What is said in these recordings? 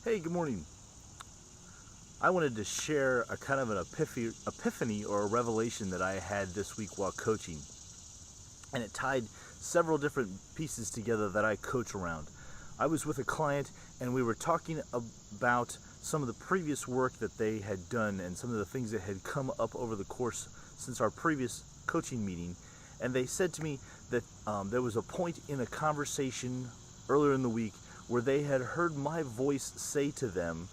Hey, good morning. I wanted to share a kind of an epiphany or a revelation that I had this week while coaching. And it tied several different pieces together that I coach around. I was with a client and we were talking about some of the previous work that they had done and some of the things that had come up over the course since our previous coaching meeting. And they said to me that there was a point in a conversation earlier in the week where they had heard my voice say to them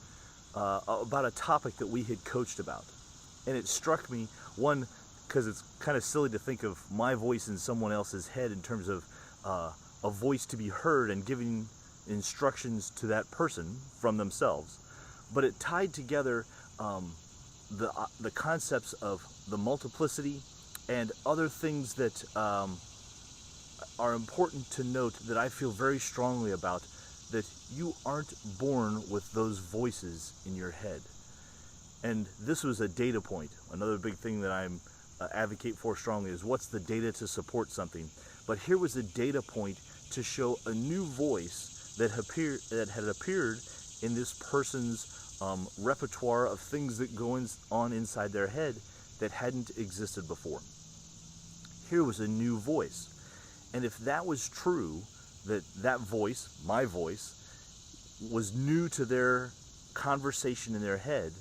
about a topic that we had coached about. And it struck me, one, because it's kind of silly to think of my voice in someone else's head in terms of a voice to be heard and giving instructions to that person from themselves. But it tied together the concepts of the multiplicity and other things that are important to note that I feel very strongly about, that you aren't born with those voices in your head. And this was a data point. Another big thing that I'm advocate for strongly is what's the data to support something. But here was a data point to show a new voice that had appeared in this person's repertoire of things that go on inside their head that hadn't existed before. Here was a new voice. And if that was true, that voice, my voice, was new to their conversation in their head,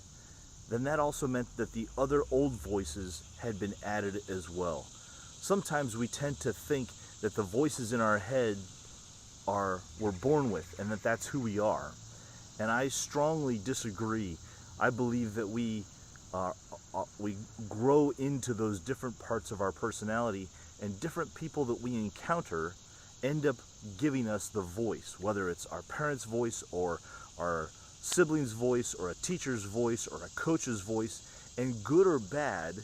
then that also meant that the other old voices had been added as well. Sometimes we tend to think that the voices in our head we're born with and that that's who we are. And I strongly disagree. I believe that we grow into those different parts of our personality, and different people that we encounter end up giving us the voice, whether it's our parents' voice or our siblings' voice or a teacher's voice or a coach's voice. And good or bad,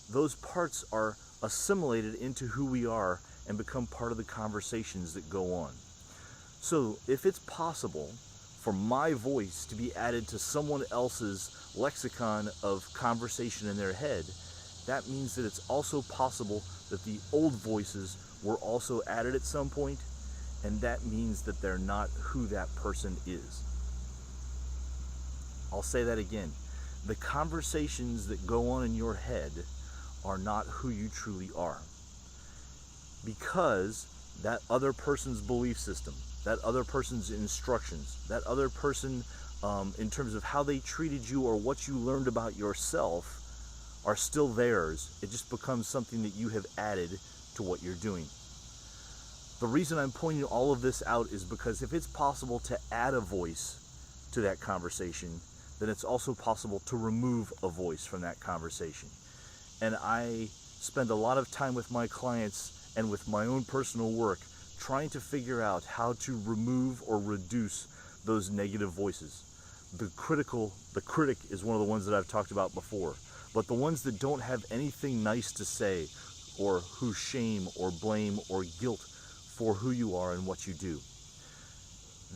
those parts are assimilated into who we are and become part of the conversations that go on. So if it's possible for my voice to be added to someone else's lexicon of conversation in their head, that means that it's also possible that the old voices were also added at some point, and that means that they're not who that person is. I'll say that again. The conversations that go on in your head are not who you truly are, because that other person's belief system, that other person's instructions, that other person in terms of how they treated you or what you learned about yourself are still theirs. It just becomes something that you have added to what you're doing. The reason I'm pointing all of this out is because if it's possible to add a voice to that conversation, then it's also possible to remove a voice from that conversation. And I spend a lot of time with my clients and with my own personal work trying to figure out how to remove or reduce those negative voices. The critic is one of the ones that I've talked about before, but the ones that don't have anything nice to say, or who shame or blame or guilt for who you are and what you do.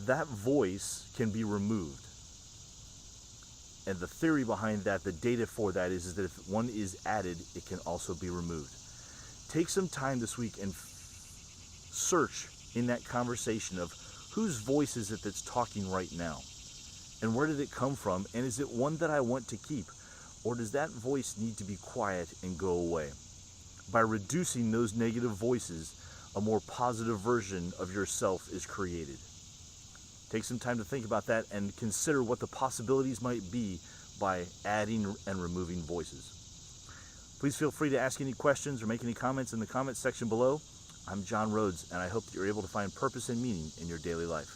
That voice can be removed. And the theory behind that, the data for that is that if one is added, it can also be removed. Take some time this week and search in that conversation of whose voice is it that's talking right now? And where did it come from? And is it one that I want to keep? Or does that voice need to be quiet and go away? By reducing those negative voices, a more positive version of yourself is created. Take some time to think about that and consider what the possibilities might be by adding and removing voices. Please feel free to ask any questions or make any comments in the comments section below. I'm John Rhoads, and I hope that you're able to find purpose and meaning in your daily life.